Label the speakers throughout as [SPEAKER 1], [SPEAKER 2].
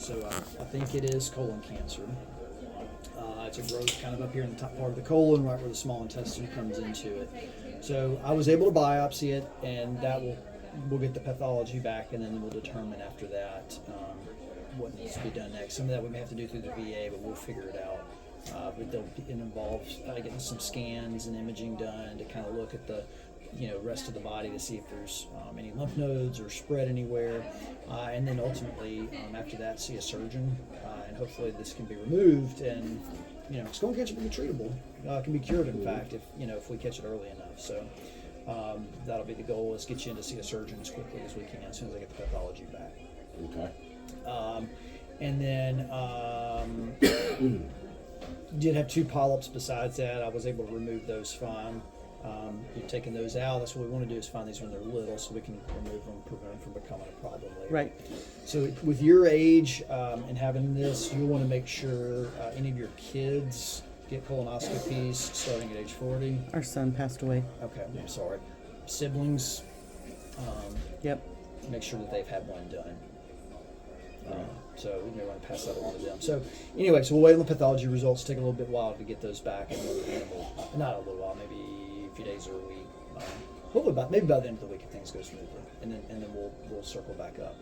[SPEAKER 1] So I think it is colon cancer. It's a growth kind of up here in the top part of the colon, right where the small intestine comes into it. So I was able to biopsy it, and that we'll get the pathology back, and then we'll determine after that what needs to be done next. Some of that we may have to do through the VA, but we'll figure it out. But it involves getting some scans and imaging done to kind of look at the rest of the body to see if there's any lymph nodes or spread anywhere, and then ultimately after that see a surgeon, and hopefully this can be removed, and colon cancer can be treatable, can be cured in fact if we catch it early enough. So that'll be the goal, is get you in to see a surgeon as quickly as we can, as soon as I get the pathology back.
[SPEAKER 2] Okay.
[SPEAKER 1] And then did have 2 polyps besides that. I was able to remove those fine. You're taking those out. That's what we want to do, is find these when they're little, so we can remove them, prevent them from becoming a problem later.
[SPEAKER 3] Right.
[SPEAKER 1] So with your age and having this, you want to make sure any of your kids get colonoscopies starting at age 40.
[SPEAKER 3] Our son passed away.
[SPEAKER 1] Okay, I'm sorry. Siblings,
[SPEAKER 3] Yep.
[SPEAKER 1] make sure that they've had one done. So we may want to pass that along to them. So anyway, so we'll wait on the pathology results. Take a little bit while to get those back, and then we'll, not a little while, maybe a few days or a week. Hopefully maybe by the end of the week if things go smoothly, and then we'll circle back up.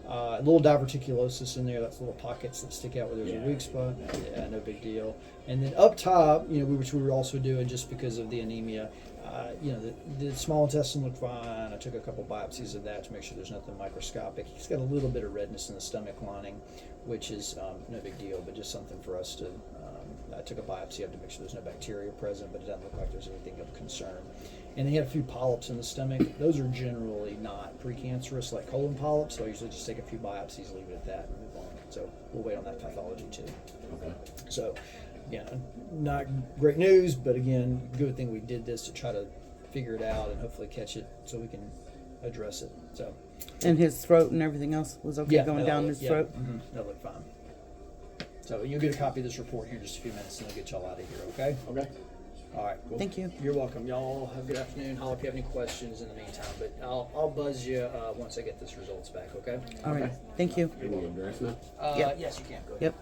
[SPEAKER 1] A little diverticulosis in there. That's little pockets that stick out where there's a weak spot. Yeah, no big deal. And then up top, which we were also doing just because of the anemia. The small intestine looked fine. I took a couple biopsies of that to make sure there's nothing microscopic. He's got a little bit of redness in the stomach lining, which is no big deal, but just something for us to. I took a biopsy of to make sure there's no bacteria present, but it doesn't look like there's anything of concern. And he had a few polyps in the stomach. Those are generally not precancerous like colon polyps, so I usually just take a few biopsies, leave it at that, and move on. So we'll wait on that pathology too.
[SPEAKER 2] Okay.
[SPEAKER 1] So, not great news, but again, good thing we did this to try to figure it out and hopefully catch it so we can address it. So,
[SPEAKER 3] And his throat and everything else was okay going down his throat?
[SPEAKER 1] That looked fine. So you'll get a copy of this report here in just a few minutes, and I'll get y'all out of here, okay?
[SPEAKER 2] Okay.
[SPEAKER 1] All right, cool.
[SPEAKER 3] Thank you.
[SPEAKER 1] You're welcome. Y'all have a good afternoon. Holler if you have any questions in the meantime, but I'll buzz you once I get this results back, okay?
[SPEAKER 3] All right. Thank you.
[SPEAKER 2] You want to address now?
[SPEAKER 3] Yep.
[SPEAKER 1] Yes, you can. Go ahead.
[SPEAKER 3] Yep.